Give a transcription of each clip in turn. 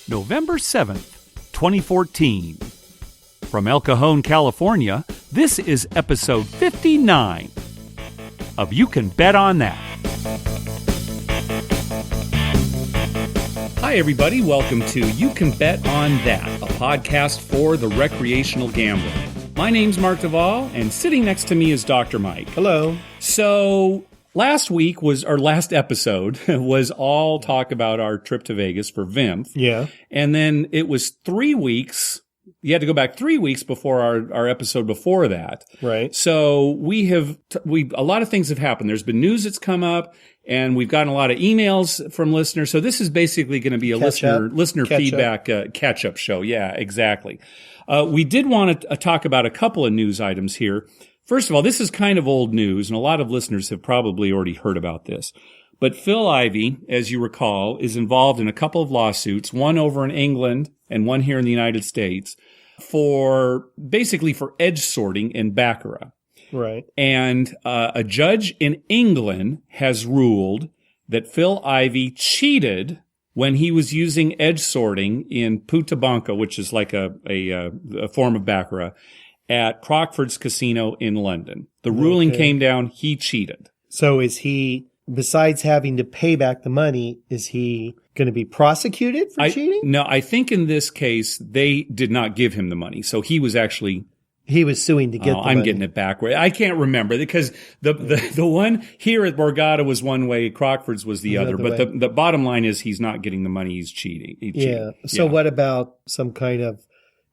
November 7th, 2014. From El Cajon, California, this is episode 59 of You Can Bet on That. Hi, everybody. Welcome to You Can Bet on That, a podcast for the recreational gambler. My name's Mark Duvall, and sitting next to me is Dr. Mike. Hello. So, last episode was all talk about our trip to Vegas for VIMF. Yeah. And then it was 3 weeks. You had to go back 3 weeks before our episode before that. Right. So a lot of things have happened. There's been news that's come up, and we've gotten a lot of emails from listeners. So this is basically going to be a listener feedback catch-up show. Yeah, exactly. We did want to talk about a couple of news items here. First of all, this is kind of old news, and a lot of listeners have probably already heard about this. But Phil Ivey, as you recall, is involved in a couple of lawsuits, one over in England and one here in the United States, for edge sorting in baccarat. Right. And a judge in England has ruled that Phil Ivey cheated when he was using edge sorting in Puta Banca, which is like a form of baccarat, at Crockford's Casino in London. The ruling came down, he cheated. So is he, besides having to pay back the money, is he going to be prosecuted for cheating? No, I think in this case, they did not give him the money. So he was actually... He was suing to get the money. I'm getting it backward. I can't remember because the one here at Borgata was one way, Crockford's was the other. But the bottom line is he's not getting the money. He's cheating. So what about some kind of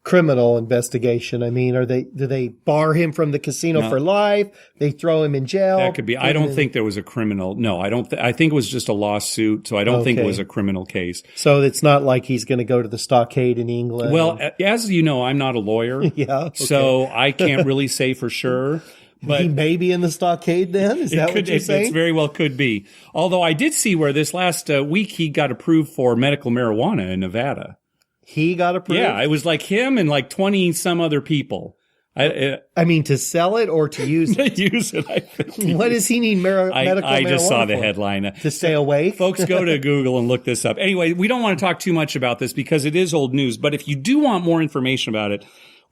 criminal investigation? I mean, do they bar him from the casino for life? They throw him in jail? That could be. I don't think there was a criminal. No, I don't. I think it was just a lawsuit. So I don't think it was a criminal case. So it's not like he's going to go to the stockade in England. Well, as you know, I'm not a lawyer. Yeah. Okay. So I can't really say for sure. But he may be in the stockade then? Is that what you're saying? It very well could be. Although I did see where this last week he got approved for medical marijuana in Nevada. He got approved? Yeah, it was like him and like 20 some other people. I mean, to sell it or to use it? To use it, I think. What does he need medical marijuana I just saw the for? headline. To stay awake? Folks, go to Google and look this up. Anyway, we don't want to talk too much about this because it is old news. But if you do want more information about it,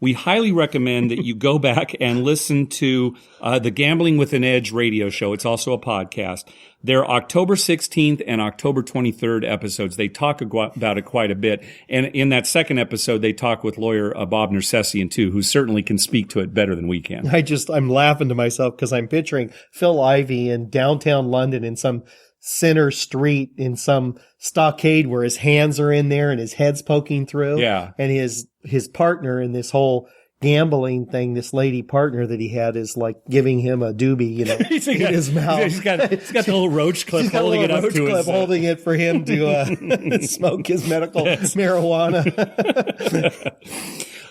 we highly recommend that you go back and listen to the Gambling with an Edge radio show. It's also a podcast. They're October 16th and October 23rd episodes. They talk about it quite a bit. And in that second episode, they talk with lawyer Bob Nersessian, too, who certainly can speak to it better than we can. I'm laughing to myself because I'm picturing Phil Ivey in downtown London in some center street in some stockade where his hands are in there and his head's poking through. Yeah. And his partner in this whole gambling thing, this lady partner that he had is like giving him a doobie, in his mouth. He's got the little roach clip holding it up to his... holding it for him to smoke his medical marijuana.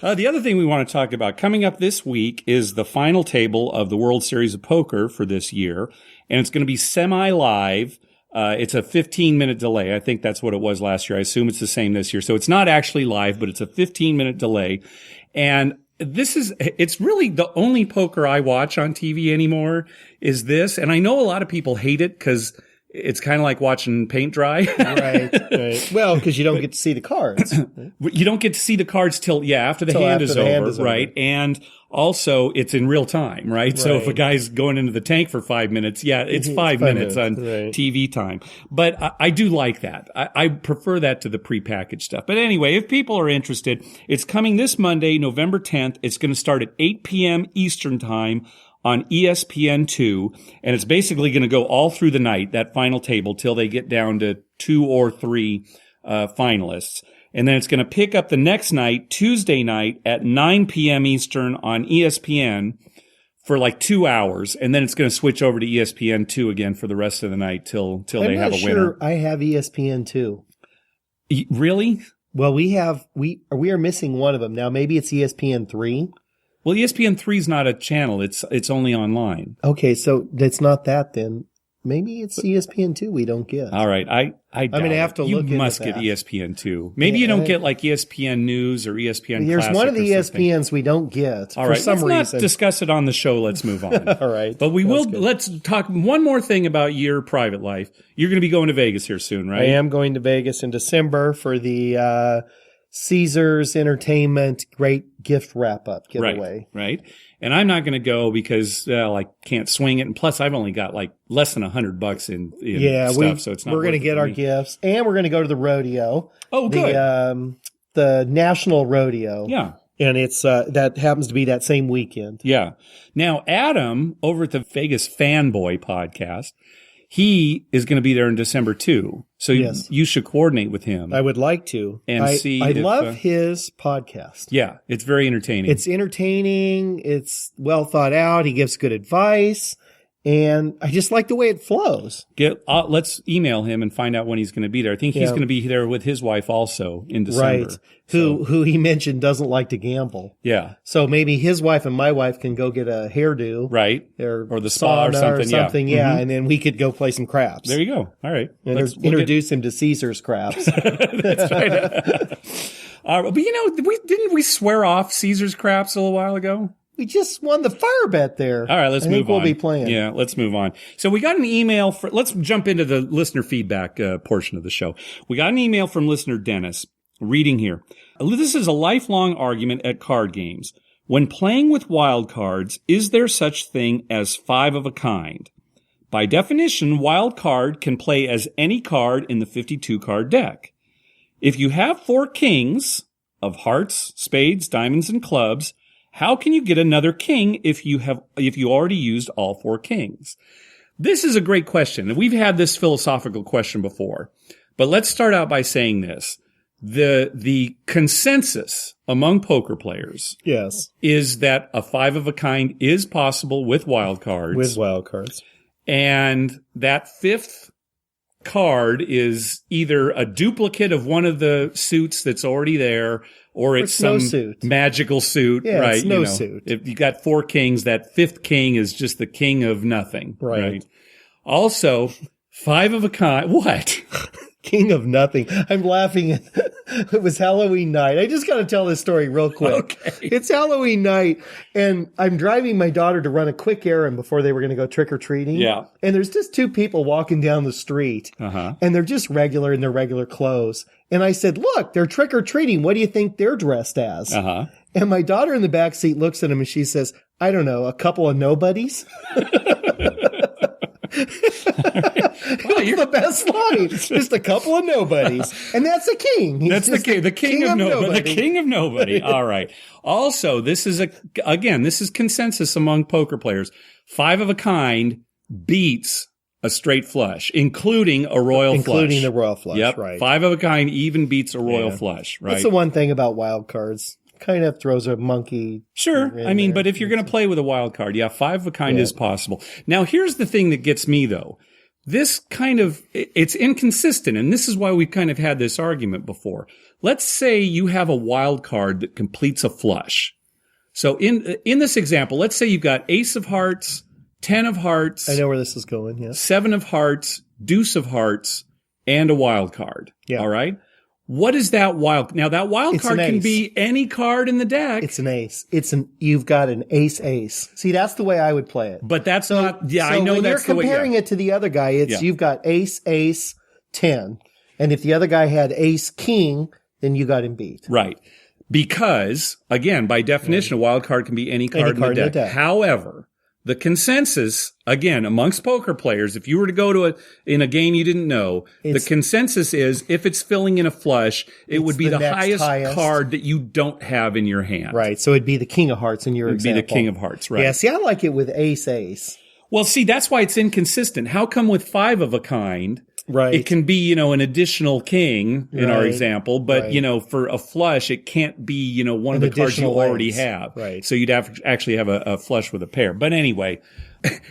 The other thing we want to talk about coming up this week is the final table of the World Series of Poker for this year. And it's going to be semi-live. It's a 15-minute delay. I think that's what it was last year. I assume it's the same this year. So it's not actually live, but it's a 15-minute delay. And it's really the only poker I watch on TV anymore is this. And I know a lot of people hate it because it's kind of like watching paint dry. Right. Well, because you don't get to see the cards. You don't get to see the cards till after the hand is over, right? And also, it's in real time, right? So if a guy's going into the tank for 5 minutes, it's 5 minutes on TV time. But I do like that. I prefer that to the prepackaged stuff. But anyway, if people are interested, it's coming this Monday, November 10th. It's going to start at 8 p.m. Eastern time on ESPN2, and it's basically going to go all through the night, that final table, till they get down to 2 or 3 finalists. And then it's going to pick up the next night, Tuesday night, at 9 p.m. Eastern on ESPN for like 2 hours. And then it's going to switch over to ESPN2 again for the rest of the night till they have a winner. I have ESPN2. Really? Well, we are missing one of them. Now, maybe it's ESPN3. Well, ESPN3 is not a channel. It's only online. Okay, so it's not that then. Maybe it's ESPN2 we don't get. All right. I'm going to have to look into that. You must get ESPN2. Maybe you don't get like ESPN News or ESPN There's Classic one of the or something. ESPNs we don't get All right. for some let's reason. Not discuss it on the show. Let's move on. All right. But let's talk one more thing about your private life. You're going to be going to Vegas here soon, right? I am going to Vegas in December for the Caesars Entertainment Great Gift Wrap-Up giveaway. Right. And I'm not going to go because I can't swing it. And plus, I've only got like less than $100 in stuff, so it's not. We're going to get our gifts, and we're going to go to the rodeo. Oh, good. The National Rodeo. Yeah. And it's that happens to be that same weekend. Yeah. Now, Adam over at the Vegas Fanboy podcast, he is going to be there in December too. So you should coordinate with him. I would like to. And see. I love his podcast. Yeah, it's very entertaining. It's entertaining. It's well thought out. He gives good advice. And I just like the way it flows. Let's email him and find out when he's going to be there. I think he's going to be there with his wife also in December. Right. Who he mentioned doesn't like to gamble. Yeah. So maybe his wife and my wife can go get a hairdo. Right. Or the spa or something. Yeah. Mm-hmm. And then we could go play some craps. There you go. All right. Introduce him to Caesar's craps. That's right. But didn't we swear off Caesar's craps a little while ago? We just won the fire bet there. All right, let's move on. I think we'll be playing. Yeah, let's move on. So we got an email let's jump into the listener feedback portion of the show. We got an email from listener Dennis, reading here. This is a lifelong argument at card games. When playing with wild cards, is there such thing as five of a kind? By definition, wild card can play as any card in the 52 card deck. If you have 4 kings of hearts, spades, diamonds, and clubs, how can you get another king if you already used all 4 kings? This is a great question. And we've had this philosophical question before. But let's start out by saying this. The consensus among poker players is that a 5 of a kind is possible with wild cards. And that 5th card is either a duplicate of one of the suits that's already there, or it's some magical suit, right? It's no suit. If you got 4 kings, that 5th king is just the king of nothing, right? Also, 5 of a kind. What? King of nothing. I'm laughing. It was Halloween night. I just got to tell this story real quick. Okay. It's Halloween night, and I'm driving my daughter to run a quick errand before they were going to go trick-or-treating. Yeah. And there's just 2 people walking down the street, and they're just regular in their regular clothes. And I said, look, they're trick-or-treating. What do you think they're dressed as? And my daughter in the back seat looks at him, and she says, I don't know, a couple of nobodies? Well, you're the best line. Just a couple of nobodies. And that's the king. That's the king. The king of nobody. The king of nobody. All right. Also, this is consensus among poker players. 5 of a kind beats a straight flush, including a royal flush. Including the royal flush, yep. Right. 5 of a kind even beats a royal flush, right? That's the one thing about wild cards. Kind of throws a monkey. Sure. I mean, but if you're going to play with a wild card, 5 of a kind is possible. Now, here's the thing that gets me, though. This it's inconsistent, and this is why we've kind of had this argument before. Let's say you have a wild card that completes a flush. So in this example, let's say you've got ace of hearts, 10 of hearts. I know where this is going, yes. 7 of hearts, deuce of hearts, and a wild card. Yeah. All right? What is that wild? Now that wild card can be any card in the deck. It's an ace. You've got an ace. See, that's the way I would play it. But that's not, I know that's the way. When you're comparing it to the other guy, you've got ace, 10. And if the other guy had ace, king, then you got him beat. Right. Because, again, by definition, a wild card can be any card in the deck. However, the consensus, again, amongst poker players, if you were to go in a game you didn't know, the consensus is if it's filling in a flush, it would be the highest card that you don't have in your hand. Right. So it'd be the king of hearts in your example. It'd be the king of hearts, right. Yeah. See, I like it with ace. Well, see, that's why it's inconsistent. How come with 5 of a kind, it can be, an additional king in our example, but, for a flush, it can't be, one of the cards you already have. Right. So you'd have to actually have a flush with a pair. But anyway,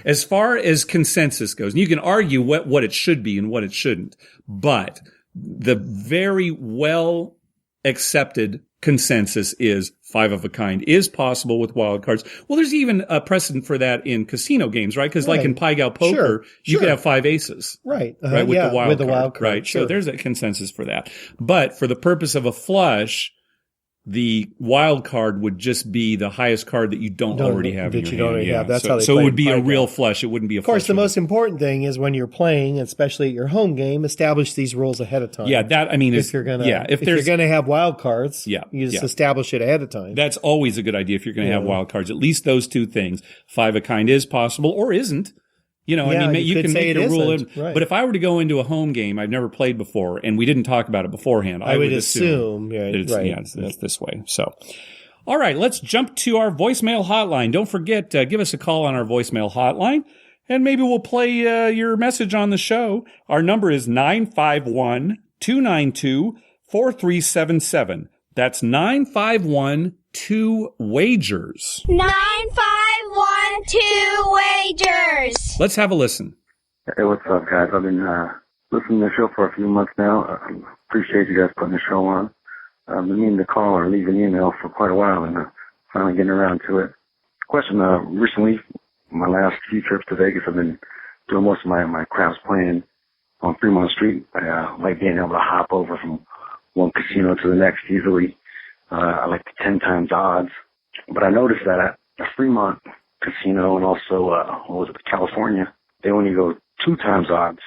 as far as consensus goes, and you can argue what it should be and what it shouldn't, but the very well accepted consensus is 5 of a kind is possible with wild cards. Well, there's even a precedent for that in casino games, right? Because like in Pai Gow Poker, you could have 5 aces. Right. Right. With the wild card. Right. Sure. So there's a consensus for that. But for the purpose of a flush, the wild card would just be the highest card that you don't already have in your hand. That you don't already have. That's how they play. So it would be a real flush. It wouldn't be a flush. Of course, the most important thing is when you're playing, especially at your home game, establish these rules ahead of time. Yeah, that, I mean, if you're going to have wild cards, you just establish it ahead of time. That's always a good idea if you're going to have wild cards. At least those two things. 5 of a kind is possible or isn't. You know, I mean, you can make a rule. Right. But if I were to go into a home game I've never played before, and we didn't talk about it beforehand, I would assume it's this way. So, all right, let's jump to our voicemail hotline. Don't forget, give us a call on our voicemail hotline, and maybe we'll play your message on the show. Our number is 951-292-4377. That's 951-2-WAGERS. 951-2-WAGERS. Let's have a listen. Hey, what's up, guys? I've been listening to the show for a few months now. Appreciate you guys putting the show on. I've been meaning to call or leave an email for quite a while, and finally getting around to it. Question, recently, my last few trips to Vegas, I've been doing most of my craps playing on Fremont Street. I like being able to hop over from one casino to the next easily. I like the 10 times odds. But I noticed that at the Fremont Casino and also, California, they only go 2 times odds.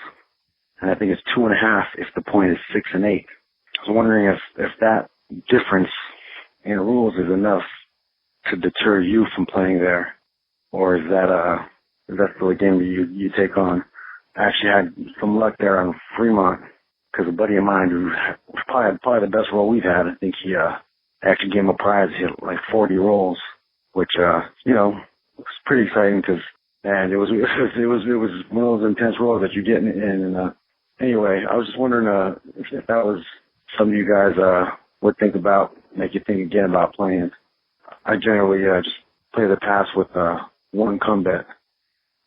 And I think it's 2.5 if the point is 6 and 8. I was wondering if that difference in rules is enough to deter you from playing there, or is that still a game that you take on? I actually had some luck there on Fremont because a buddy of mine who was probably the best roll we've had, I think he actually gave him a prize. He had like 40 rolls, which was pretty exciting because it was one of those intense rolls that you get in. Anyway, I was just wondering if that was something you guys would think about, make you think again about playing. I generally just play the pass with one come bet.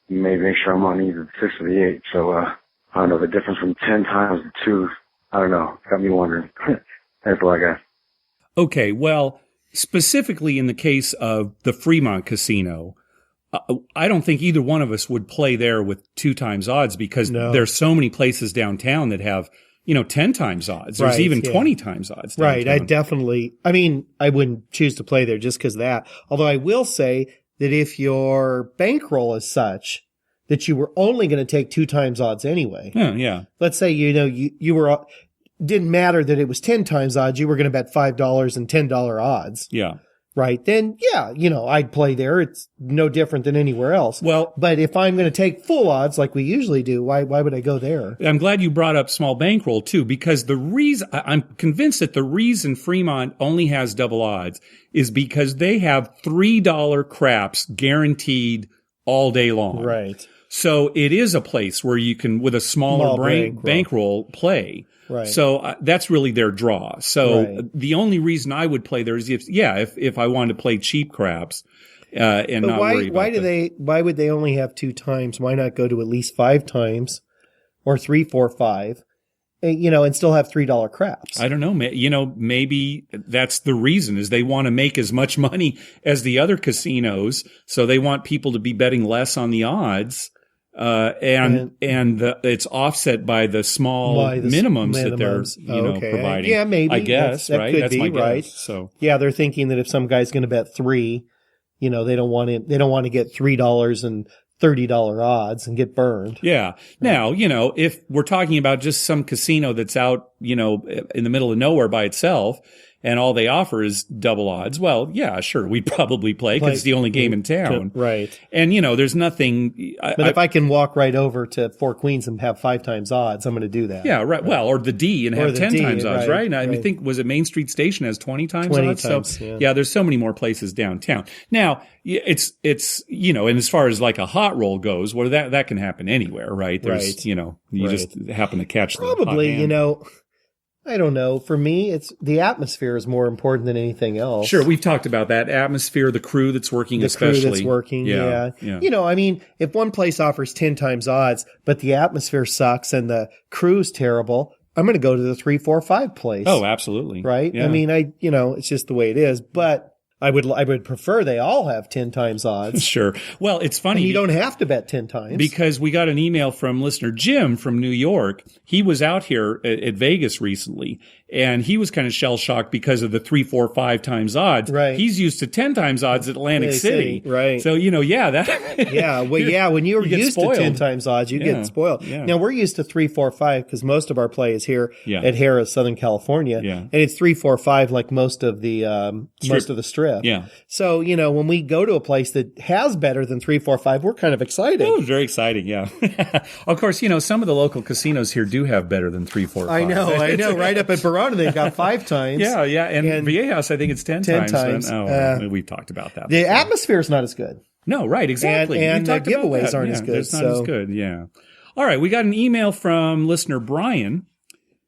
Maybe make sure I'm on either the 6 or the 8. So I don't know, the difference from 10 times to 2, I don't know. Got me wondering. That's all I got. Okay, well, specifically in the case of the Fremont Casino, I don't think either one of us would play there with 2 times odds because there's so many places downtown that have, 10 times odds. There's even 20 times odds downtown. Right. I wouldn't choose to play there just because of that. Although I will say that if your bankroll is such that you were only going to take 2 times odds anyway. Yeah. Let's say, you were, didn't matter that it was 10 times odds. You were going to bet $5 and $10 odds. Yeah. Right. Then, I'd play there. It's no different than anywhere else. Well, but if I'm going to take full odds like we usually do, why would I go there? I'm glad you brought up small bankroll too, because I'm convinced that the reason Fremont only has double odds is because they have $3 craps guaranteed all day long. Right. So it is a place where you can, with a smaller bankroll, play. Right. So that's really their draw. So the only reason I would play there is if I wanted to play cheap craps and not worry about why would they only have 2 times? Why not go to at least 5 times or 3, 4, 5? And still have $3 craps. I don't know. Maybe that's the reason is they want to make as much money as the other casinos. So they want people to be betting less on the odds. It's offset by the small minimums that they're, providing. Yeah, maybe. I guess, that right? Could That's be, my guess. Right. So yeah, they're thinking that if some guy's going to bet 3, they don't want to get $3 and $30 odds and get burned. Yeah. Now, if we're talking about just some casino that's out, in the middle of nowhere by itself, and all they offer is double odds, well, yeah, sure, we'd probably play because it's the only game in town. Right. And, there's nothing... But if I can walk right over to Four Queens and have 5 times odds, I'm going to do that. Yeah, right. Well, or the D and have 10 times odds, right? And I think, was it Main Street Station has 20 times 20 odds? Times, so, there's so many more places downtown. Now, it's and as far as like a hot roll goes, well, that can happen anywhere, right? There's, you just happen to catch the hot hand. I don't know. For me, it's the atmosphere is more important than anything else. Sure, we've talked about that atmosphere, the crew that's working, especially. The crew that's working, yeah. If one place offers 10 times odds, but the atmosphere sucks and the crew's terrible, I'm going to go to the 3, 4, 5 place. Oh, absolutely. Right? Yeah. I mean, it's just the way it is. But I would prefer they all have 10 times odds. Sure. Well, it's funny. And you don't have to bet 10 times. Because we got an email from listener Jim from New York. He was out here at Vegas recently, and he was kind of shell-shocked because of the 3, 4, 5 times odds. Right. He's used to 10 times odds at Atlantic City. Right. So, when you're used to 10 times odds, you get spoiled. Yeah. Now, we're used to 3, 4, 5 because most of our play is here at Hertz, Southern California. Yeah. And it's 3, 4, 5 like most of the strip. Yeah. So, when we go to a place that has better than 3, 4, 5, we're kind of excited. Oh, very exciting, yeah. Of course, some of the local casinos here do have better than 3, 4, 5. I know. Right up at Verona, they've got 5 times. Yeah. And Viejas, I think it's 10 times. We've talked about that. The atmosphere is not as good. No, right, exactly. And the giveaways aren't as good. It's not as good, yeah. All right, we got an email from listener Brian.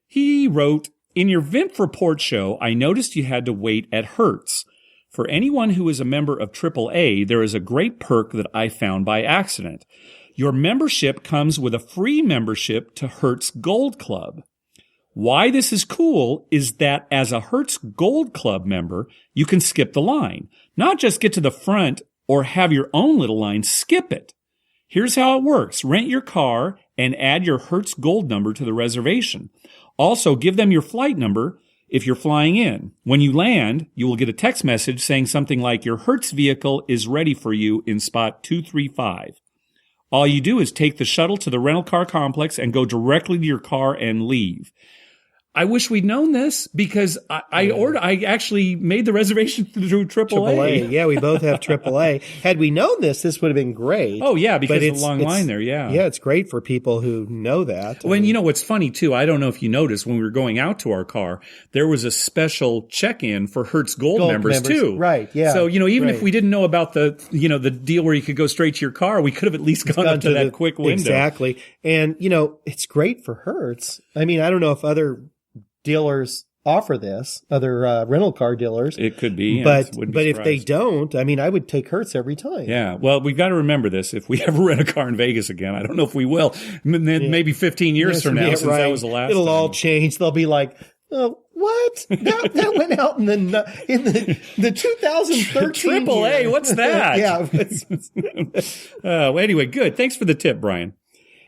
He wrote, in your VIMP report show, I noticed you had to wait at Hertz. For anyone who is a member of AAA, there is a great perk that I found by accident. Your membership comes with a free membership to Hertz Gold Club. Why this is cool is that as a Hertz Gold Club member, you can skip the line. Not just get to the front or have your own little line, skip it. Here's how it works. Rent your car and add your Hertz Gold number to the reservation. Also, give them your flight number if you're flying in. When you land, you will get a text message saying something like your Hertz vehicle is ready for you in spot 235. All you do is take the shuttle to the rental car complex and go directly to your car and leave. I wish we'd known this because I actually made the reservation through AAA. Yeah, we both have AAA. Had we known this would have been great. Oh, yeah, because it's a long line there, yeah. Yeah, it's great for people who know that. What's funny, too, I don't know if you noticed, when we were going out to our car, there was a special check-in for Hertz Gold members, too. Right, yeah. So, even if we didn't know about the deal where you could go straight to your car, we could have at least gone up to that quick window. Exactly. And, it's great for Hertz. I mean, I don't know if other dealers offer this, other rental car dealers. It could be, but if they don't, I would take Hertz every time. Yeah, well, we've got to remember this. If we ever rent a car in Vegas again, I don't know if we will. Maybe 15 years from now, since that was the last. It'll all change. They'll be like, "Oh, what? That went out in the 2013 AAA. year. What's that?" Yeah. Well, anyway, good. Thanks for the tip, Brian.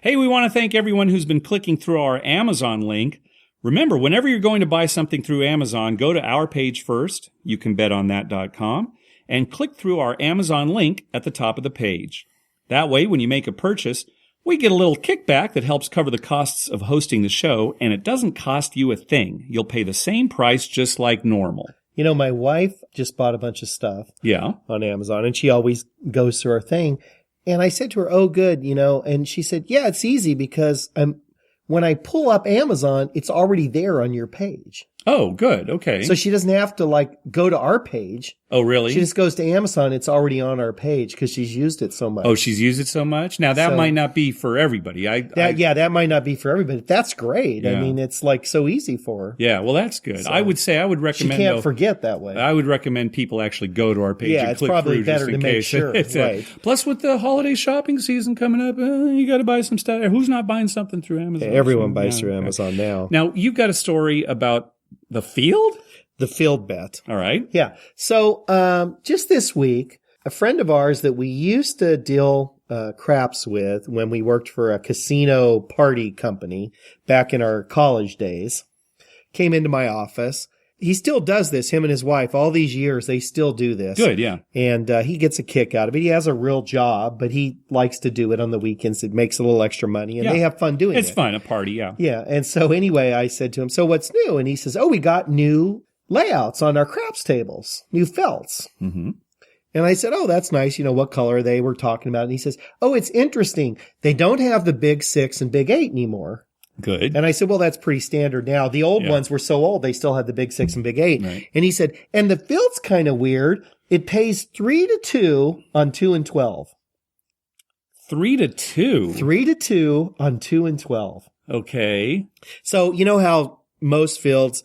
Hey, we want to thank everyone who's been clicking through our Amazon link. Remember, whenever you're going to buy something through Amazon, go to our page first, youcanbetonthat.com, and click through our Amazon link at the top of the page. That way, when you make a purchase, we get a little kickback that helps cover the costs of hosting the show, and it doesn't cost you a thing. You'll pay the same price just like normal. My wife just bought a bunch of stuff on Amazon, and she always goes through our thing. And I said to her, "Oh, good," and she said, "Yeah, it's easy because when I pull up Amazon, it's already there on your page." Oh, good. Okay. So she doesn't have to go to our page. Oh, really? She just goes to Amazon. It's already on our page because she's used it so much. Oh, she's used it so much? Now, that might not be for everybody. That might not be for everybody. That's great. Yeah. It's so easy for her. Yeah, well, that's good. So I would recommend. She can't forget that way. I would recommend people actually go to our page and click through just in case. Yeah, it's probably better to make sure. Right. Plus, with the holiday shopping season coming up, you got to buy some stuff. Who's not buying something through Amazon? Yeah, everyone buys through Amazon now. Now, you've got a story about the field? The field bet. All right. Yeah. So, just this week, a friend of ours that we used to deal craps with when we worked for a casino party company back in our college days came into my office. He still does this, him and his wife, all these years, they still do this. Good, yeah. And he gets a kick out of it. He has a real job, but he likes to do it on the weekends. It makes a little extra money, and they have fun doing it. It's fun, a party, yeah. Yeah, and so anyway, I said to him, "So what's new?" And he says, "Oh, we got new layouts on our craps tables, new felts." Mm-hmm. And I said, "Oh, that's nice. What color they were talking about?" And he says, "Oh, it's interesting. They don't have the big 6 and big 8 anymore." Good. And I said, "Well, that's pretty standard now. The old ones were so old, they still had the big 6 and big 8. Right. And he said, "And the filt's kind of weird. It pays 3-2 on 2 and 12. 3-2? 3-2 on 2 and 12. Okay. So, how most fields,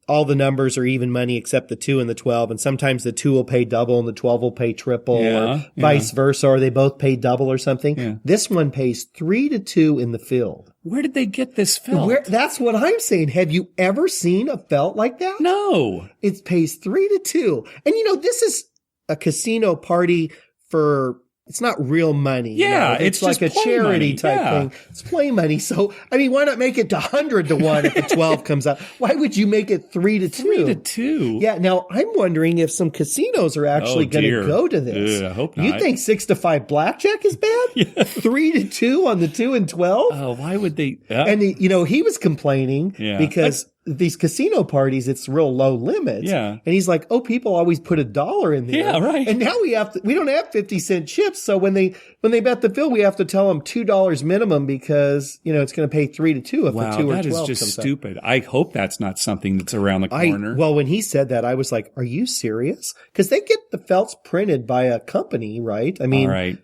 all the numbers are even money except the 2 and the 12. And sometimes the 2 will pay double and the 12 will pay triple or vice versa, or they both pay double or something. Yeah. This one pays 3-2 in the field. Where did they get this felt? That's what I'm saying. Have you ever seen a felt like that? No. It pays 3-2. And this is a casino party for, it's not real money. Yeah. It's like a charity type thing. It's play money. So, why not make it to 100-1 if the 12 comes out? Why would you make it 3-2? 3-2. Yeah. Now I'm wondering if some casinos are actually going to go to this. I hope not. You think 6-5 blackjack is bad? 3-2 on the 2 and 12? Oh, why would they? And he was complaining because these casino parties, it's real low limits. Yeah. And he's like, people always put $1 in there. Yeah, right. And now we don't have 50-cent chips. So when they bet the field, we have to tell them $2 minimum because, it's going to pay 3-2 if the 2 or 12 that is just stupid. I hope that's not something that's around the corner. Well, when he said that, I was like, are you serious? Because they get the felts printed by a company, right? All right.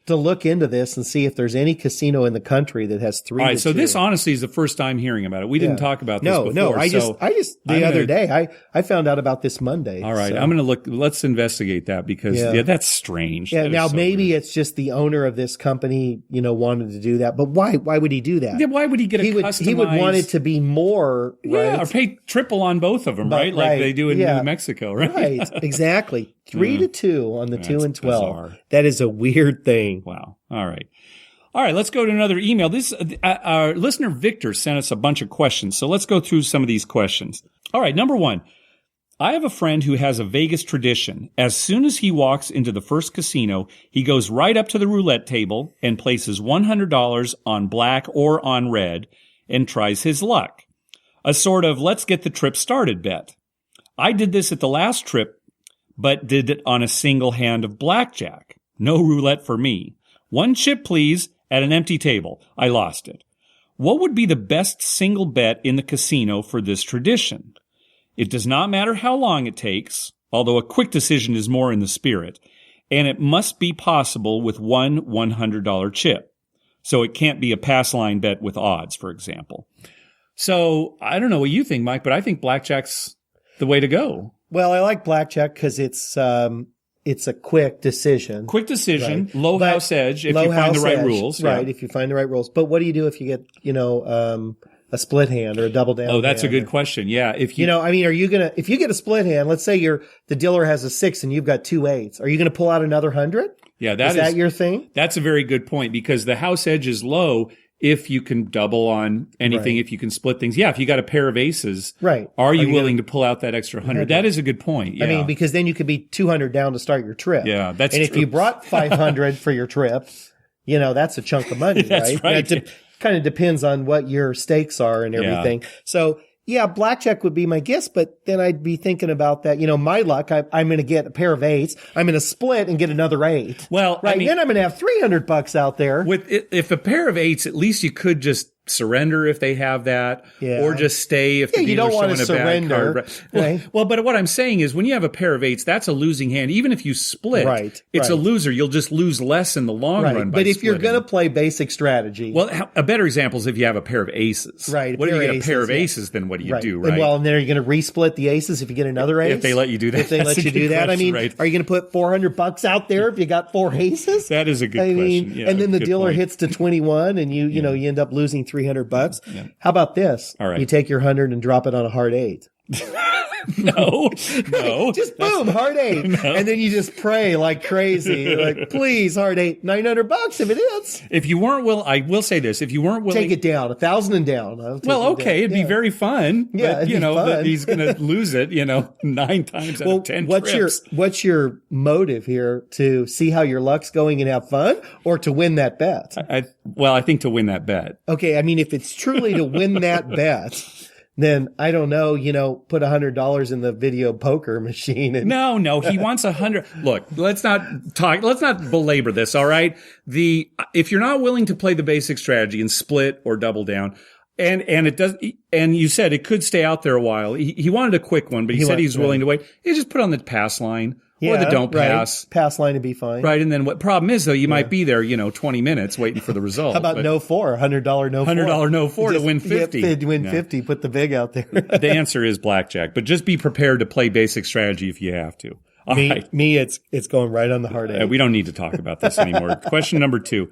To look into this and see if there's any casino in the country that has 3-2. All right, so this honestly is the first time hearing about it. We didn't talk about this before. No, I just the other day, I found out about this Monday. All right, so. I'm going to look, let's investigate that because that's strange. Yeah, now maybe it's just the owner of this company, wanted to do that, but why would he do that? Yeah, why would he get customized? He would want it to be more, right? Or pay triple on both of them, right? Like they do in New Mexico, right? Right, exactly. 3-2 on the 2 and 12. Bizarre. That is a weird thing. Wow. All right, let's go to another email. This our listener Victor sent us a bunch of questions, so let's go through some of these questions. All right, number 1. I have a friend who has a Vegas tradition. As soon as he walks into the first casino, he goes right up to the roulette table and places $100 on black or on red and tries his luck. A sort of let's get the trip started bet. I did this at the last trip, but did it on a single hand of blackjack. No roulette for me. 1 chip, please, at an empty table. I lost it. What would be the best single bet in the casino for this tradition? It does not matter how long it takes, although a quick decision is more in the spirit, and it must be possible with one $100 chip. So it can't be a pass line bet with odds, for example. So I don't know what you think, Mike, but I think blackjack's the way to go. Well, I like blackjack because it's a quick decision. Quick decision, right. Low house edge if you find the right rules. Right, if you find the right rules. But what do you do if you get, a split hand or a double down? Oh, that's a good question. Yeah. If if you get a split hand, let's say the dealer has a 6 and you've got 2 8s, are you going to pull out another 100? Yeah, is that your thing? That's a very good point because the house edge is low if you can double on anything, if you can split things. Yeah, if you got a pair of aces, right? Are you willing to pull out that extra 100? That is a good point. Yeah. Because then you could be 200 down to start your trip. Yeah, that's true. And if you brought 500 for your trip, that's a chunk of money, that's right? It kind of depends on what your stakes are and everything. Yeah. So, yeah, blackjack would be my guess, but then I'd be thinking about that. My luck, I'm going to get a pair of 8s. I'm going to split and get another 8. Well, right. Then I'm going to have $300 out there. If a pair of 8s, at least you could just surrender if they have that, or just stay if the dealer's showing a bad card. Well, but what I'm saying is when you have a pair of 8s, that's a losing hand. Even if you split, it's a loser. You'll just lose less in the long run by But if you're going to play basic strategy. Well, a better example is if you have a pair of aces. Right. What do you get a pair of aces, then what do you do, right? And then are you going to resplit the aces if you get another ace? If they let you do that. If they let you do that. Are you going to put $400 out there if you got 4 aces? That is a good question. And then the dealer hits to 21 and you end up losing $300. Yeah. How about this? All right. You take your 100 and drop it on a hard 8. No. Just boom, hard 8. No. And then you just pray like crazy. Like, please, hard 8, $900 if it is. If you weren't I will say this, if you weren't willing. Take it down, 1,000 and down. It'd be very fun. Yeah, but, fun. He's going to lose it, 9 times out of 10 trips. What's your motive here? To see how your luck's going and have fun, or to win that bet? I think to win that bet. Okay, if it's truly to win that bet, then I don't know, put $100 in the video poker machine. No, he wants 100. Look, let's not belabor this. All right. If you're not willing to play the basic strategy and split or double down, and it does, and you said it could stay out there a while. He wanted a quick one, but he said he's willing to wait. You just put on the pass line or the don't pass. Right. Pass line would be fine. Right. And then what problem is, though, you might be there, 20 minutes waiting for the result. How about no four? $100 no four. $100 no four to win 50. To win 50. Put the big out there. The answer is blackjack, but just be prepared to play basic strategy if you have to. All right. It's going right on the hard edge. We don't need to talk about this anymore. Question number 2.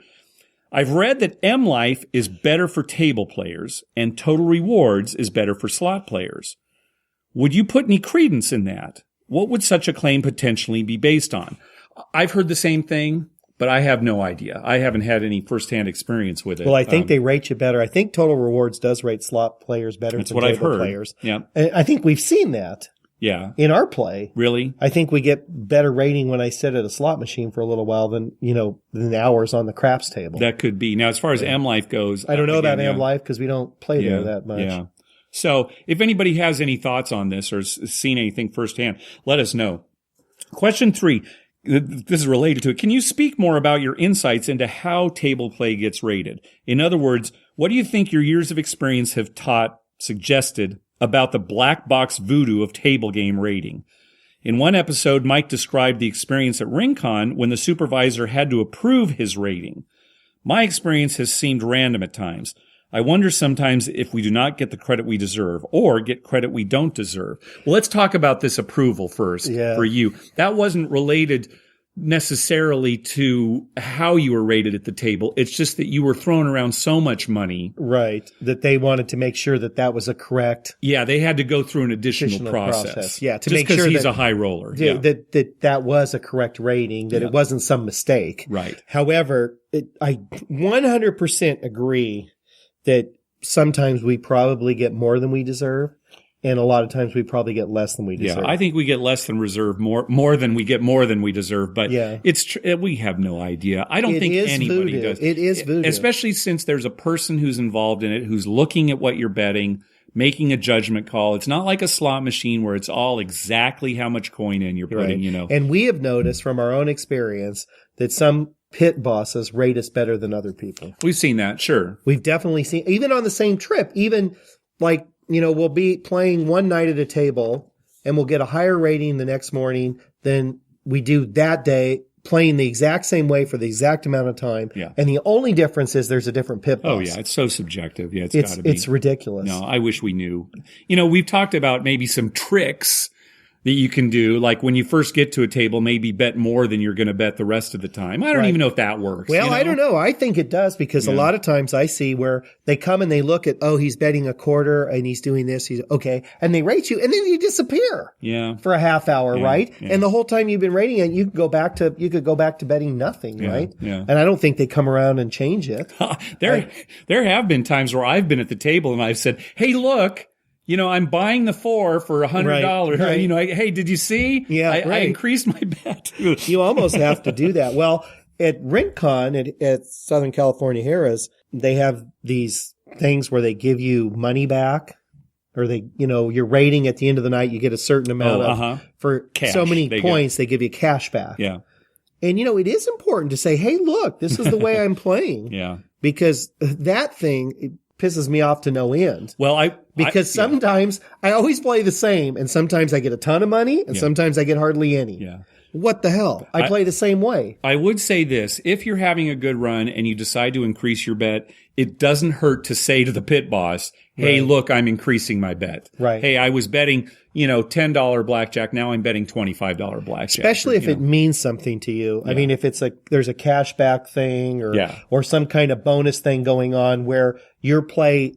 I've read that M Life is better for table players and Total Rewards is better for slot players. Would you put any credence in that? What would such a claim potentially be based on? I've heard the same thing, but I have no idea. I haven't had any firsthand experience with it. Well, I think they rate you better. I think Total Rewards does rate slot players better than table players. Yeah. And I think we've seen that. Yeah. In our play. Really? I think we get better rating when I sit at a slot machine for a little while than the hours on the craps table. That could be. Now, as far as M Life goes. I don't know about M Life because we don't play there that much. Yeah. So if anybody has any thoughts on this or seen anything firsthand, let us know. Question 3. This is related to it. Can you speak more about your insights into how table play gets rated? In other words, what do you think your years of experience have suggested about the black box voodoo of table game rating? In one episode, Mike described the experience at RingCon when the supervisor had to approve his rating. My experience has seemed random at times. I wonder sometimes if we do not get the credit we deserve or get credit we don't deserve. Well, let's talk about this approval first for you. That wasn't related necessarily to how you were rated at the table. It's just that you were throwing around so much money. Right. That they wanted to make sure that was a correct. Yeah. They had to go through an additional process. Yeah. To just make sure he's a high roller. That was a correct rating, that it wasn't some mistake. Right. However, I 100% agree that sometimes we probably get more than we deserve. And a lot of times we probably get less than we deserve. Yeah, I think we get less than reserve, more than we get more than we deserve. But we have no idea. I don't think anybody does. It is voodoo. Especially since there's a person who's involved in it, who's looking at what you're betting, making a judgment call. It's not like a slot machine where it's all exactly how much coin in you're putting, And we have noticed from our own experience that some pit bosses rate us better than other people. We've seen that, sure. We've definitely seen, even on the same trip, even like, we'll be playing one night at a table and we'll get a higher rating the next morning than we do that day, playing the exact same way for the exact amount of time. Yeah. And the only difference is there's a different pit boss. Oh, yeah. It's so subjective. Yeah, it's got to be. It's ridiculous. No, I wish we knew. We've talked about maybe some tricks that you can do, like when you first get to a table, maybe bet more than you're going to bet the rest of the time. I don't even know if that works. Well, I don't know. I think it does because a lot of times I see where they come and they look at, he's betting a quarter and he's doing this. He's okay. And they rate you and then you disappear. Yeah. For a half hour, right? Yeah. And the whole time you've been rating it, you could go back to betting nothing, right? Yeah. And I don't think they come around and change it. There have been times where I've been at the table and I've said, hey, look, I'm buying the 4 for $100. Right. Hey, did you see? Yeah, I increased my bet. You almost have to do that. Well, at RingCon at Southern California Harrah's, they have these things where they give you money back, or your rating at the end of the night, you get a certain amount for cash. So many points, they give you cash back. Yeah. And it is important to say, hey, look, this is the way I'm playing. Yeah. Because that thing pisses me off to no end. Well, because sometimes I always play the same, and sometimes I get a ton of money, and sometimes I get hardly any. Yeah. What the hell? I play the same way. I would say this. If you're having a good run and you decide to increase your bet, it doesn't hurt to say to the pit boss, hey, look, I'm increasing my bet. Right. Hey, I was betting, $10 blackjack. Now I'm betting $25 blackjack. Especially if it means something to you. Yeah. I mean, if it's there's a cash back thing or some kind of bonus thing going on where your play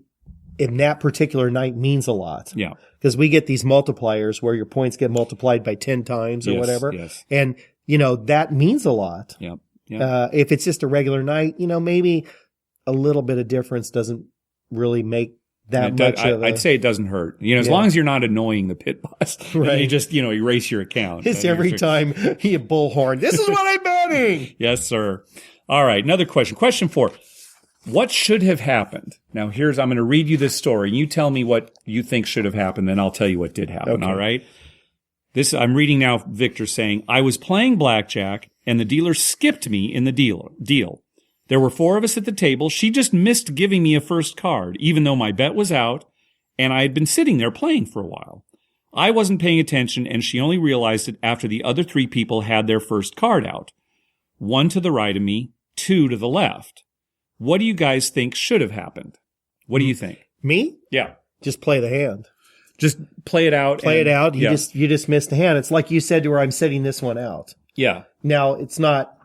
in that particular night means a lot. Yeah. Because we get these multipliers where your points get multiplied by 10 times or whatever. Yes. And, that means a lot. Yeah. Yeah. If it's just a regular night, maybe a little bit of difference doesn't really make that much of I'd say it doesn't hurt. As long as you're not annoying the pit boss. Right. You just, erase your account. It's every time he bullhorn. This is what I'm betting. Yes, sir. All right. Another question. Question 4. What should have happened? Now, I'm going to read you this story. You tell me what you think should have happened, then I'll tell you what did happen. Okay. All right. I'm reading now Victor saying, I was playing blackjack and the dealer skipped me in the deal. There were 4 of us at the table. She just missed giving me a first card, even though my bet was out and I had been sitting there playing for a while. I wasn't paying attention, and she only realized it after the other 3 people had their first card out. 1 to the right of me, 2 to the left. What do you guys think should have happened? What do you think? Me? Yeah. Just play the hand. Just play it out. Play it out. You just missed the hand. It's like you said to her, I'm setting this one out. Yeah. Now, it's not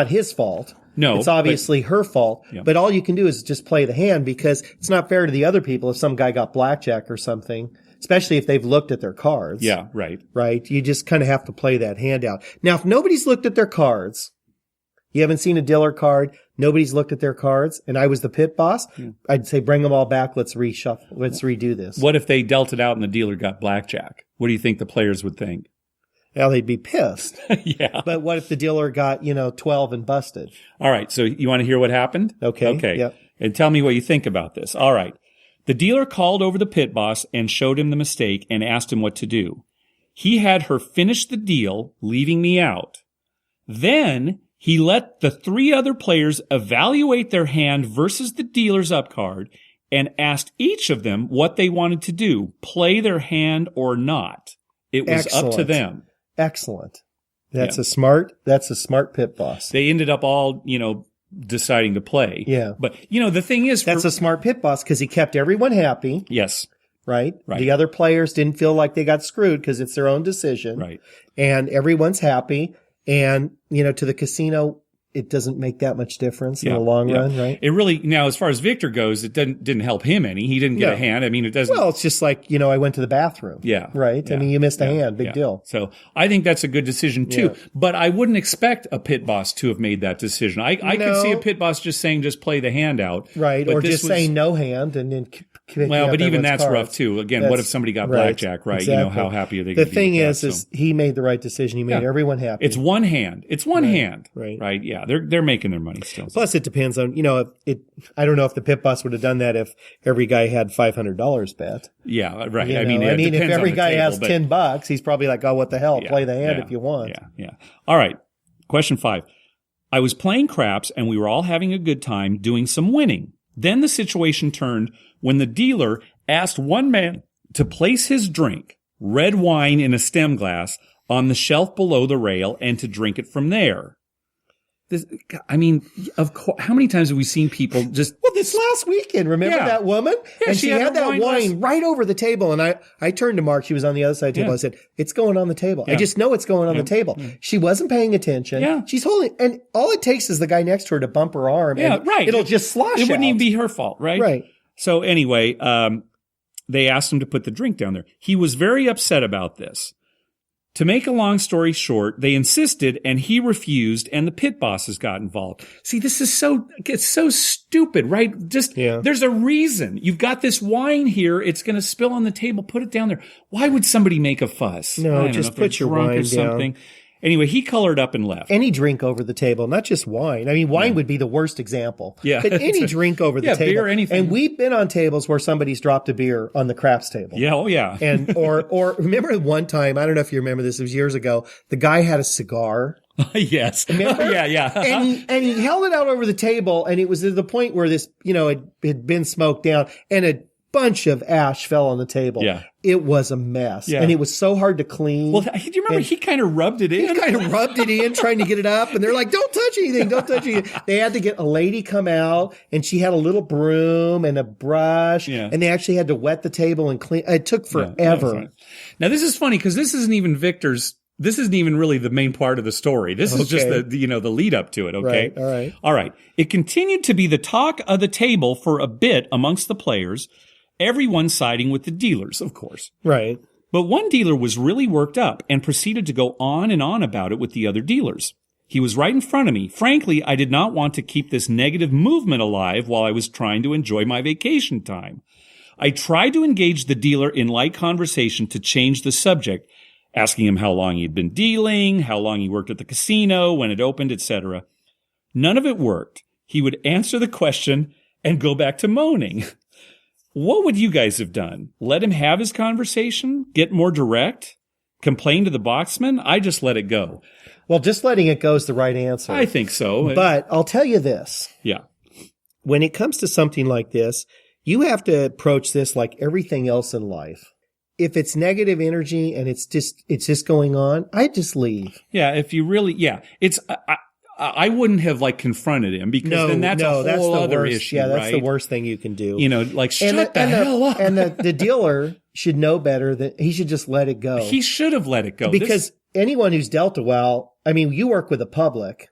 his fault. No. It's obviously her fault. Yeah. But all you can do is just play the hand, because it's not fair to the other people if some guy got blackjack or something, especially if they've looked at their cards. Yeah, right. Right? You just kind of have to play that hand out. Now, if nobody's looked at their cards, you haven't seen a dealer card, nobody's looked at their cards, and I was the pit boss, I'd say bring them all back, let's reshuffle, let's redo this. What if they dealt it out and the dealer got blackjack? What do you think the players would think? Well, they'd be pissed. Yeah. But what if the dealer got, 12 and busted? All right, so you want to hear what happened? Okay. Yep. And tell me what you think about this. All right. The dealer called over the pit boss and showed him the mistake and asked him what to do. He had her finish the deal, leaving me out. Then he let the 3 other players evaluate their hand versus the dealer's up card and asked each of them what they wanted to do, play their hand or not. It was up to them. Excellent. That's a smart pit boss. They ended up all, deciding to play. Yeah. But, the thing is, that's a smart pit boss, because he kept everyone happy. Yes. Right? The other players didn't feel like they got screwed because it's their own decision. Right. And everyone's happy. And, to the casino, it doesn't make that much difference in the long run, right? It really, now, as far as Victor goes, it didn't help him any. He didn't get a hand. I mean, it doesn't. Well, it's just like, I went to the bathroom. Yeah. Right? Yeah. I mean, you missed a hand. Big deal. So I think that's a good decision too. Yeah. But I wouldn't expect a pit boss to have made that decision. I could see a pit boss just saying, just play the hand out. Right. Or just saying no hand and then well, but even that's cards. Rough too. Again, what if somebody got blackjack, right? Exactly. How happy are they going to be? The thing is he made the right decision. He made everyone happy. It's one hand. It's one hand. Right. Right. Yeah. They're making their money still. Plus, it depends on, I don't know if the pit boss would have done that if every guy had $500 bet. Yeah. Right. I mean, if every guy has $10, he's probably like, oh, what the hell? Play the hand if you want. Yeah. All right. Question 5. I was playing craps and we were all having a good time doing some winning. Then the situation turned when the dealer asked one man to place his drink, red wine in a stem glass, on the shelf below the rail and to drink it from there. Of course, how many times have we seen people just... Well, this last weekend, remember that woman? Yeah, and she had that wine right over the table. And I turned to Mark. She was on the other side of the table. I said, it's going on the table. I just know it's going on the table. She wasn't paying attention. Yeah. She's holding... And all it takes is the guy next to her to bump her arm. And it'll just slosh It wouldn't out. even be her fault, right? Right. So anyway, they asked him to put the drink down there. He was very upset about this. To make a long story short, they insisted and he refused and the pit bosses got involved. See, this is it's so stupid, right? There's a reason. You've got this wine here. It's going to spill on the table. Put it down there. Why would somebody make a fuss? No, just put your wine down. Anyway, he colored up and left. Any drink over the table, not just wine. I mean, wine would be the worst example. Yeah. But any drink over the table. Beer, anything. And we've been on tables where somebody's dropped a beer on the craps table. Yeah, oh yeah. And or remember one time, I don't know if you remember this, it was years ago, the guy had a cigar. Yes. Remember? Yeah. And he held it out over the table, and it was at the point where this, it had been smoked down, and a bunch of ash fell on the table. Yeah. It was a mess. Yeah. And it was so hard to clean. Well, do you remember he kind of rubbed it in? He kind of rubbed it in, trying to get it up. And they're like, don't touch anything. Don't touch anything. They had to get a lady come out, and she had a little broom and a brush. Yeah. And they actually had to wet the table and clean. It took forever. Yeah, now, this is funny because this isn't even this isn't even really the main part of the story. This is just the lead up to it. Okay. Right. All right. It continued to be the talk of the table for a bit amongst the players. Everyone siding with the dealers, of course. Right. But one dealer was really worked up and proceeded to go on and on about it with the other dealers. He was right in front of me. Frankly, I did not want to keep this negative movement alive while I was trying to enjoy my vacation time. I tried to engage the dealer in light conversation to change the subject, asking him how long he'd been dealing, how long he worked at the casino, when it opened, etc. None of it worked. He would answer the question and go back to moaning. What would you guys have done? Let him have his conversation? Get more direct? Complain to the boxman? I just let it go. Well, just letting it go is the right answer. I think so. But I'll tell you this. Yeah. When it comes to something like this, you have to approach this like everything else in life. if it's negative energy and it's just going on, I just leave. Yeah. If you really, it's, I wouldn't have like confronted him because then that's a whole other issue. Yeah, that's right? the worst thing you can do. Like shut the hell up. And the dealer should know better that he should just let it go. He should have let it go. Because anyone who's dealt a well, I mean, you work with the public.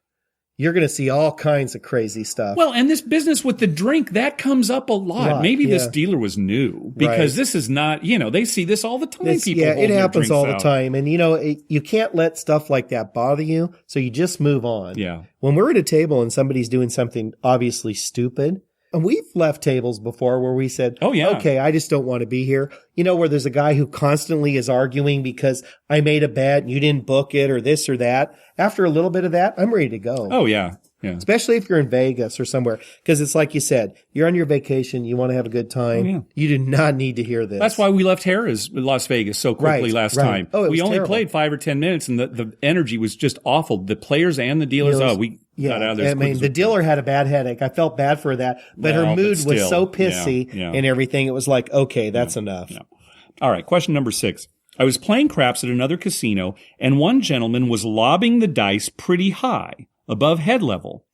You're going to see all kinds of crazy stuff. Well, and this business with the drink, that comes up a lot. Maybe this dealer was new because this is not, they see this all the time. It happens all the time. And, you can't let stuff like that bother you. So you just move on. Yeah. When we're at a table and somebody's doing something obviously stupid, and we've left tables before where we said, oh, yeah, okay, I just don't want to be here. Where there's a guy who constantly is arguing because I made a bet and you didn't book it or this or that. After a little bit of that, I'm ready to go. Oh, yeah. Yeah. Especially if you're in Vegas or somewhere. Because it's like you said, you're on your vacation, you want to have a good time. Oh, yeah. You do not need to hear this. That's why we left Harrah's Las Vegas so quickly last time. Oh, we only terrible. Played 5 or 10 minutes and the energy was just awful. The players and the dealers, we got out of there. I mean, the dealer had a bad headache. I felt bad for that. But her mood was so pissy and everything. It was like, okay, that's enough. Yeah. All right, question number 6. I was playing craps at another casino, and one gentleman was lobbing the dice pretty high, above head level.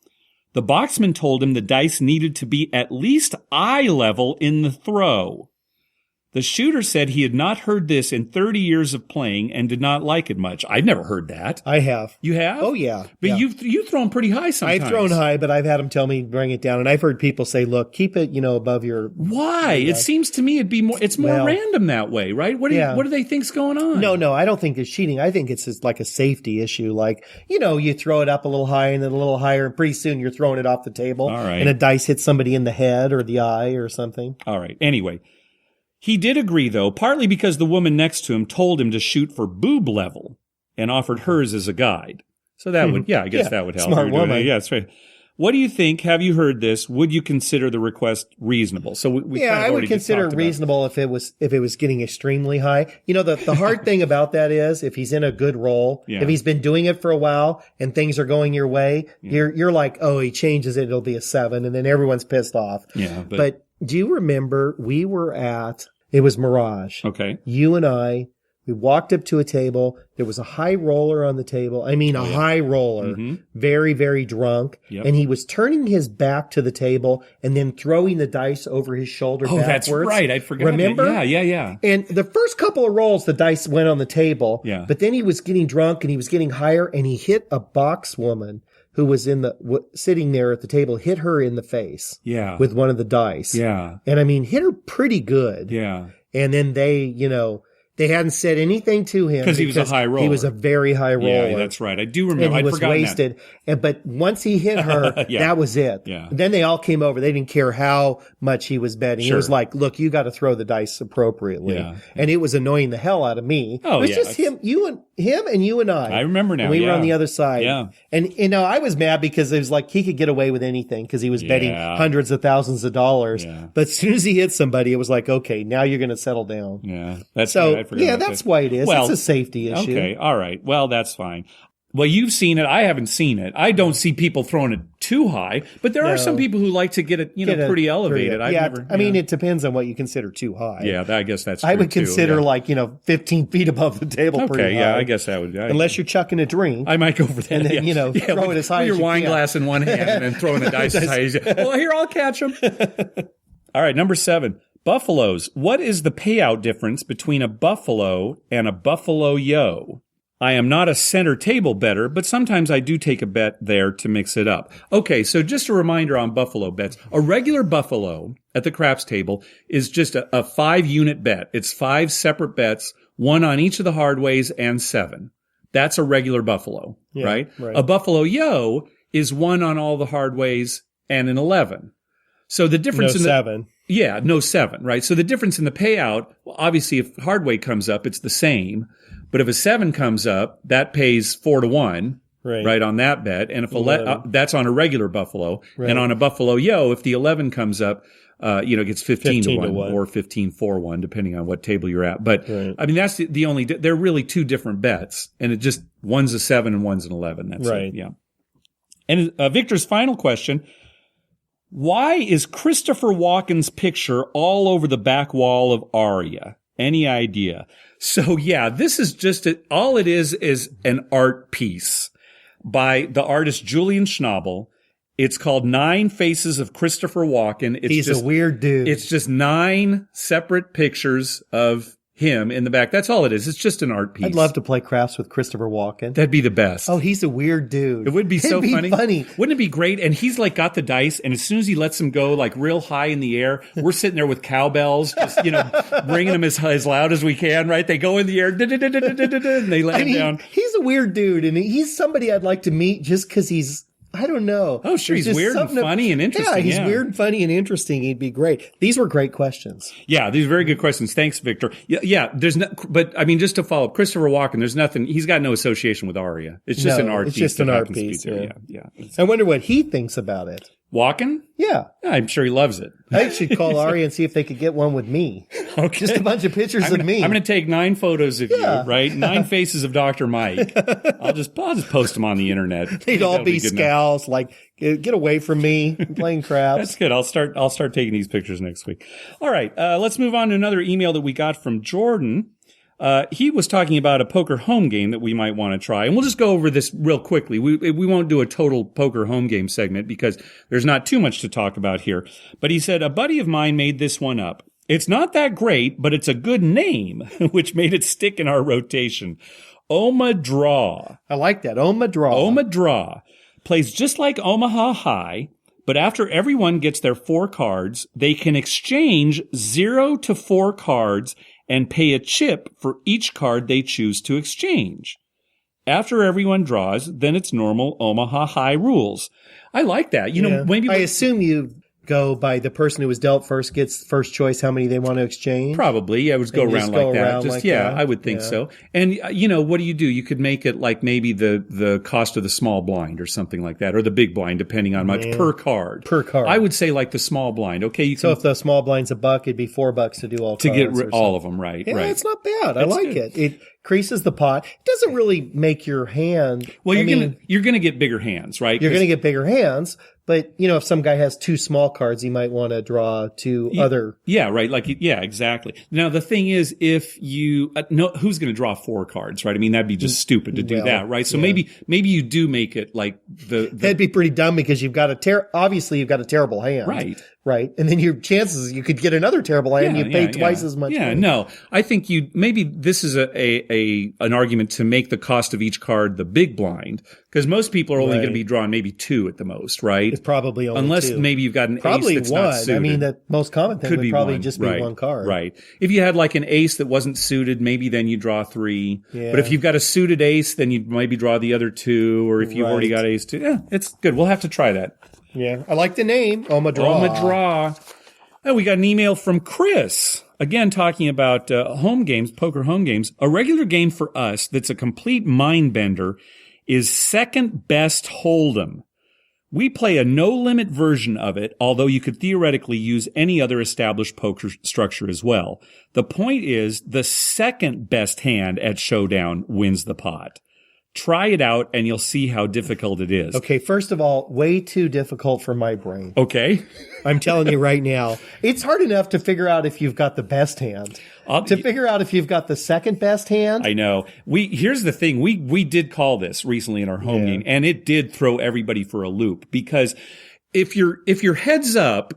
The boxman told him the dice needed to be at least eye level in the throw. The shooter said he had not heard this in 30 years of playing and did not like it much. I've never heard that. I have. You have? Oh, yeah. But you've thrown pretty high sometimes. I've thrown high, but I've had them tell me bring it down. And I've heard people say, look, keep it, above your... Why? It seems to me it's more random that way, right? What do they think's going on? No, I don't think it's cheating. I think it's just like a safety issue. Like, you throw it up a little high and then a little higher, and pretty soon you're throwing it off the table. All right. And a dice hits somebody in the head or the eye or something. All right. Anyway. He did agree, though, partly because the woman next to him told him to shoot for boob level and offered hers as a guide. So that would, I guess that would help. Smart woman. Yeah, that's right. What do you think? Have you heard this? Would you consider the request reasonable? So we kind of I would consider it reasonable if it was getting extremely high. The hard thing about that is if he's in a good role, if he's been doing it for a while and things are going your way, you're like, oh, he changes it, it'll be a 7, and then everyone's pissed off. Yeah, but do you remember it was Mirage. Okay. You and I, we walked up to a table. There was a high roller on the table. I mean, high roller, very, very drunk. Yep. And he was turning his back to the table and then throwing the dice over his shoulder backwards. That's right. I forgot. Remember? Yeah. And the first couple of rolls, the dice went on the table. Yeah. But then he was getting drunk and he was getting higher and he hit a box woman who was sitting there at the table, hit her in the face. Yeah. With one of the dice. Yeah. And I mean, hit her pretty good. Yeah. And then they hadn't said anything to him because he was a high roller. He was a very high roller. Yeah, that's right. I do remember. And he was wasted. But once he hit her, that was it. Yeah. Then they all came over. They didn't care how much he was betting. Sure. It was like, look, you got to throw the dice appropriately. Yeah. And it was annoying the hell out of me. Oh, it was just him and you and I. I remember now. And we were on the other side. Yeah. And I was mad because it was like he could get away with anything because he was betting hundreds of thousands of dollars. Yeah. But as soon as he hit somebody, it was like, okay, now you're going to settle down. Yeah. That's why it is. Well, it's a safety issue. Okay. All right. Well, that's fine. Well, you've seen it. I haven't seen it. I don't see people throwing it too high, but there are some people who like to get it, pretty elevated. I mean, it depends on what you consider too high. Yeah, I guess that's true. I would consider 15 feet above the table pretty high. Yeah, I guess that would. Unless you're chucking a drink. I might go for that. And then, throw it as high as you can. Your wine glass in one hand and then throwing the dice as high as you can. Well, here, I'll catch them. All right, number 7. Buffaloes. What is the payout difference between a buffalo and a buffalo yo? I am not a center table bettor, but sometimes I do take a bet there to mix it up. Okay, so just a reminder on buffalo bets. A regular buffalo at the craps table is just a 5-unit bet. It's 5 separate bets, 1 on each of the hard ways and 7. That's a regular buffalo, right? A buffalo yo is 1 on all the hard ways and an 11. So the difference in the 7. Yeah, no 7, right? So the difference in the payout, well, obviously if hard way comes up, it's the same. But if a 7 comes up, that pays 4-1, right on that bet. And if that's on a regular buffalo, and on a buffalo yo, if the 11 comes up, gets 15-1 or 15-4-1, depending on what table you're at. But I mean, that's the only. They're really 2 different bets, and it just one's a 7 and one's an 11. That's right. Yeah. And Victor's final question. Why is Christopher Walken's picture all over the back wall of Aria? any idea. So yeah, this is just all it is an art piece by the artist Julian Schnabel. It's called 9 Faces of Christopher Walken. He's a weird dude. It's just 9 separate pictures of him in the back. That's all it is. It's just an art piece. I'd love to play crafts with Christopher Walken. That'd be the best. Oh, he's a weird dude. It would be so funny. funny. Wouldn't it be great? And he's like got the dice, and as soon as he lets them go like real high in the air, we're sitting there with cowbells, just, bringing them as loud as we can, right? They go in the air, and they land down. He's a weird dude, and he's somebody I'd like to meet just because he's, I don't know. Oh, sure. He's weird and funny and interesting. Yeah, he's weird, funny, and interesting. He'd be great. These were great questions. Yeah, these are very good questions. Thanks, Victor. Yeah, there's no, but I mean, just to follow up, Christopher Walken, there's nothing, he's got no association with Aria. It's just an art piece. It's just an art piece. Yeah. I wonder what he thinks about it. Walken? Yeah. I'm sure he loves it. I should call Aria and see if they could get one with me. Okay. Just a bunch of pictures of me. I'm going to take 9 photos of you, right? 9 faces of Dr. Mike. I'll just post them on the internet. They'd all be scowls, like, get away from me, I'm playing craps. That's good. I'll start taking these pictures next week. All right. Let's move on to another email that we got from Jordan. He was talking about a poker home game that we might want to try. And we'll just go over this real quickly. We won't do a total poker home game segment because there's not too much to talk about here. But he said, a buddy of mine made this one up. It's not that great, but it's a good name, which made it stick in our rotation. Oma-draw. I like that. Oma-draw. Oma-draw plays just like Omaha High, but after everyone gets their 4 cards, they can exchange 0 to 4 cards and pay a chip for each card they choose to exchange. After everyone draws, then it's normal Omaha High rules. I like that. Maybe I assume you go by the person who was dealt first gets first choice how many they want to exchange. Probably. Yeah, it would go around like that. I would think so. And, what do? You could make it like maybe the cost of the small blind or something like that, or the big blind, depending on much per card. Per card. I would say like the small blind. Okay. So if the small blind's $1, it'd be $4 to do all cards. To get all of them, right. Yeah, right. It's not bad. I like it. It creases the pot. It doesn't really make your hand. Well, you're gonna get bigger hands, right? You're gonna get bigger hands. But, if some guy has 2 small cards, he might want to draw 2 other. Yeah, right. Exactly. Now, the thing is, if you, who's going to draw 4 cards, right? I mean, that'd be just stupid to do that, right? So maybe you do make it like that'd be pretty dumb because you've got obviously you've got a terrible hand. Right. Right. And then your chances you could get another terrible hand, you pay twice as much. Yeah, money. No. I think maybe this is an argument to make the cost of each card the big blind. Because most people are only going to be drawing maybe 2 at the most, right? It's probably only Unless 2. Maybe you've got an probably ace that's one. not suited. I mean, the most common thing would probably just be 1 card. Right. If you had like an ace that wasn't suited, maybe then you draw 3. Yeah. But if you've got a suited ace, then you'd maybe draw the other 2. Or if you've already got ace 2. It's good. We'll have to try that. Yeah. I like the name. Oma-draw. Oma-draw. Oh, we got an email from Chris. Again, talking about home games, poker home games. A regular game for us that's a complete mind bender is Second Best Hold'em. We play a no-limit version of it, although you could theoretically use any other established poker structure as well. The point is, the second best hand at Showdown wins the pot. Try it out, and you'll see how difficult it is. Okay, first of all, way too difficult for my brain. Okay. I'm telling you right now. It's hard enough to figure out if you've got the best hand. To figure out if you've got the second best hand. I know. Here's the thing. We did call this recently in our home game, and it did throw everybody for a loop. Because if your head's up,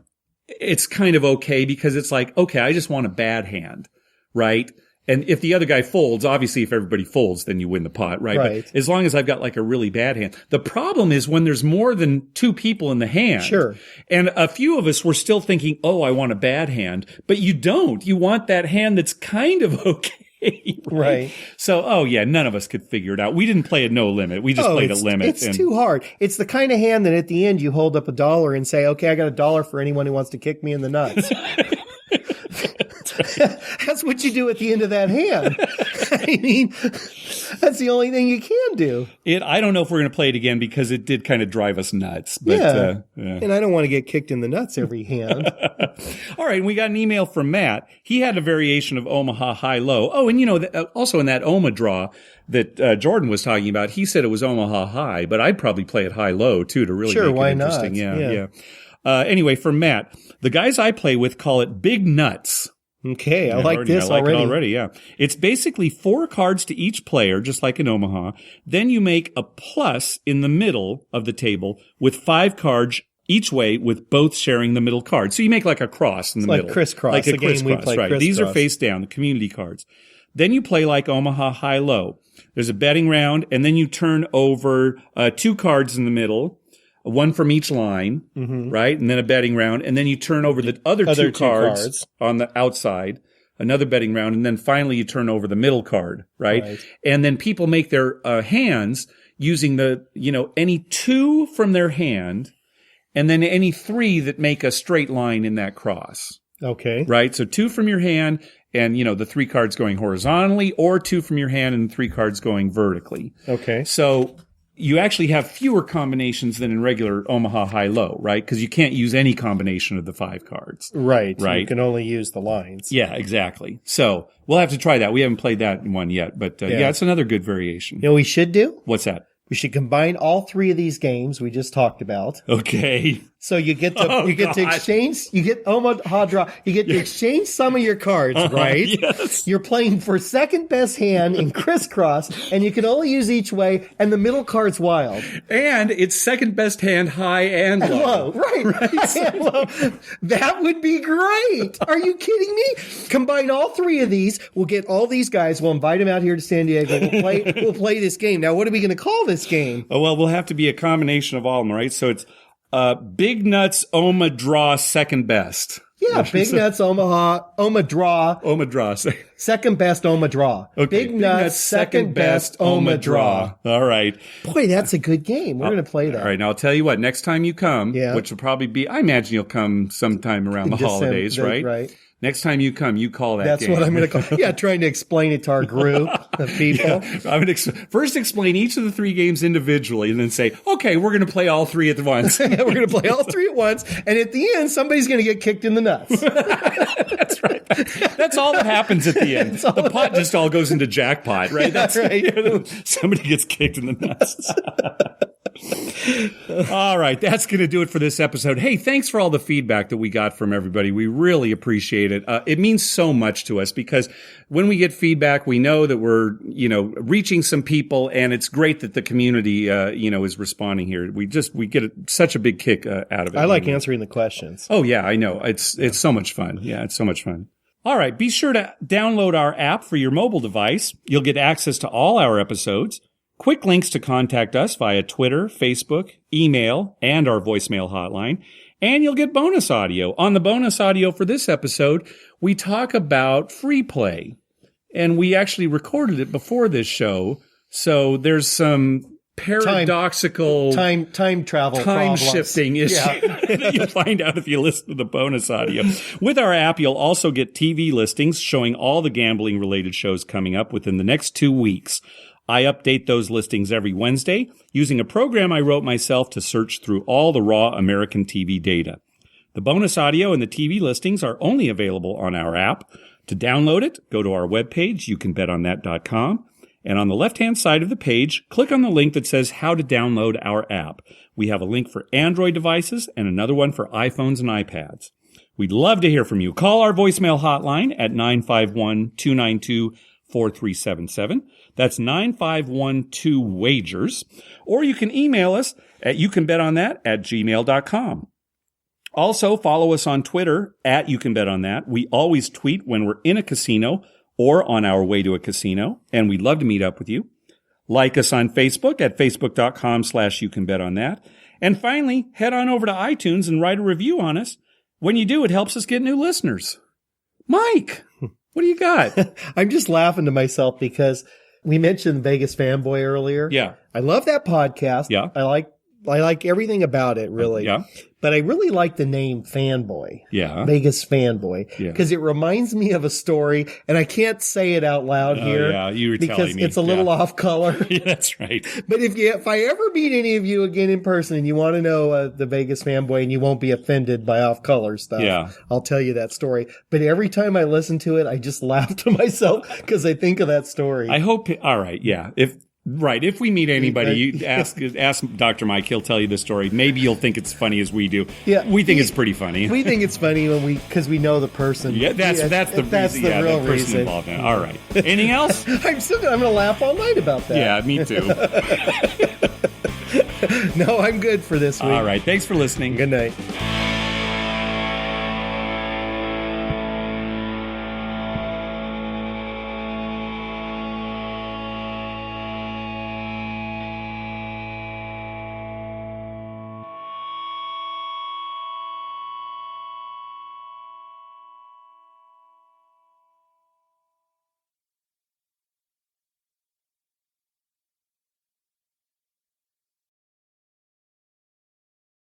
it's kind of okay because it's like, okay, I just want a bad hand, right? And if the other guy folds, obviously if everybody folds, then you win the pot, right? But as long as I've got like a really bad hand. The problem is when there's more than 2 people in the hand. Sure. And a few of us were still thinking, oh, I want a bad hand. But you don't. You want that hand that's kind of okay. Right. So, none of us could figure it out. We didn't play at no limit. We just played a limit. It's too hard. It's the kind of hand that at the end you hold up $1 and say, okay, I got $1 for anyone who wants to kick me in the nuts. That's what you do at the end of that hand. I mean, that's the only thing you can do. I don't know if we're going to play it again because it did kind of drive us nuts. But, and I don't want to get kicked in the nuts every hand. All right, we got an email from Matt. He had a variation of Omaha High-Low. Oh, and also in that Oma-draw that Jordan was talking about, he said it was Omaha High, but I'd probably play it High-Low too to really make it interesting. Not? Yeah. Anyway, from Matt, the guys I play with call it big nuts. Okay, I like this already. already. It already, yeah. It's basically 4 cards to each player, just like in Omaha. Then you make a plus in the middle of the table with 5 cards each way, with both sharing the middle card. So you make like a cross in the middle. Like crisscross. Like a the game we crisscross, play right. crisscross. These are face down, the community cards. Then you play like Omaha high-low. There's a betting round, and then you turn over 2 cards in the middle, one from each line, right? And then a betting round, and then you turn over the other two cards on the outside, another betting round, and then finally you turn over the middle card, right? And then people make their hands using any 2 from their hand, and then any 3 that make a straight line in that cross. Okay. Right? So 2 from your hand and, the 3 cards going horizontally, or 2 from your hand and 3 cards going vertically. Okay. So you actually have fewer combinations than in regular Omaha high-low, right? Because you can't use any combination of the 5 cards. Right. You can only use the lines. Yeah, exactly. So we'll have to try that. We haven't played that one yet, but yeah, it's another good variation. You know what we should do? What's that? We should combine all 3 of these games we just talked about. Okay. So you get to exchange, you get Oma-draw, you get to exchange some of your cards, right? Yes. You're playing for second best hand in crisscross, and you can only use each way, and the middle card's wild. And it's second best hand high and low. Right. And low. That would be great. Are you kidding me? Combine all 3 of these. We'll get all these guys. We'll invite them out here to San Diego. We'll play this game. Now, what are we going to call this game? Oh, well, we'll have to be a combination of all of them, right? So it's Big Nuts Oma-draw second best. Yeah, Big Nuts Oma-draw. Oma-draw. Second best Oma-draw. Okay. Big Nuts second best Oma-draw. All right. Boy, that's a good game. We're going to play that. All right. Now, I'll tell you what. Next time you come, which will probably be, I imagine you'll come sometime around the holidays, right? Right. Next time you come, you call that That's game. what I'm going to call. Yeah, trying to explain it to our group of people. Yeah. I'm going to first explain each of the 3 games individually and then say, okay, we're going to play all 3 at once. We're going to play all 3 at once. And at the end, somebody's going to get kicked in the nuts. That's right. That's all that happens at the end. The pot just all goes into jackpot, right? That's right. Somebody gets kicked in the nuts. All right. That's going to do it for this episode. Hey, thanks for all the feedback that we got from everybody. We really appreciate it. It means so much to us because when we get feedback, we know that we're, reaching some people, and it's great that the community, is responding here. We get such a big kick out of it. I like answering the questions. Oh, yeah, I know. It's so much fun. Yeah, it's so much fun. All right. Be sure to download our app for your mobile device. You'll get access to all our episodes, quick links to contact us via Twitter, Facebook, email, and our voicemail hotline. And you'll get bonus audio. On the bonus audio for this episode, we talk about free play. And we actually recorded it before this show. So there's some paradoxical time travel time shifting issue that you'll find out if you listen to the bonus audio. With our app, you'll also get TV listings showing all the gambling related shows coming up within the next 2 weeks. I update those listings every Wednesday using a program I wrote myself to search through all the raw American TV data. The bonus audio and the TV listings are only available on our app. To download it, go to our webpage, youcanbetonthat.com. And on the left-hand side of the page, click on the link that says how to download our app. We have a link for Android devices and another one for iPhones and iPads. We'd love to hear from you. Call our voicemail hotline at 951-292-4377. That's 9512-WAGERS. Or you can email us at youcanbetonThat@gmail.com. Also, follow us on Twitter at youcanbetonThat. We always tweet when we're in a casino or on our way to a casino, and we'd love to meet up with you. Like us on Facebook at facebook.com/youcanbetonThat. And finally, head on over to iTunes and write a review on us. When you do, it helps us get new listeners. Mike, what do you got? I'm just laughing to myself because we mentioned Vegas Fanboy earlier. Yeah. I love that podcast. Yeah. I like everything about it, really. Yeah. But I really like the name Fanboy. Yeah. Vegas Fanboy. Yeah. Because it reminds me of a story, and I can't say it out loud here. Yeah, you were telling because me. It's a little off color. Yeah, that's right. But if I ever meet any of you again in person and you want to know the Vegas Fanboy and you won't be offended by off color stuff, I'll tell you that story. But every time I listen to it, I just laugh to myself because I think of that story. I hope, all right, yeah. Right. If we meet anybody, you ask Dr. Mike. He'll tell you the story. Maybe you'll think it's funny as we do. Yeah, we think it's pretty funny. We think it's funny because we know the person. Yeah, that's the real reason involved in it. All right. Anything else? I'm going to laugh all night about that. Yeah, me too. No, I'm good for this week. All right. Thanks for listening. Good night.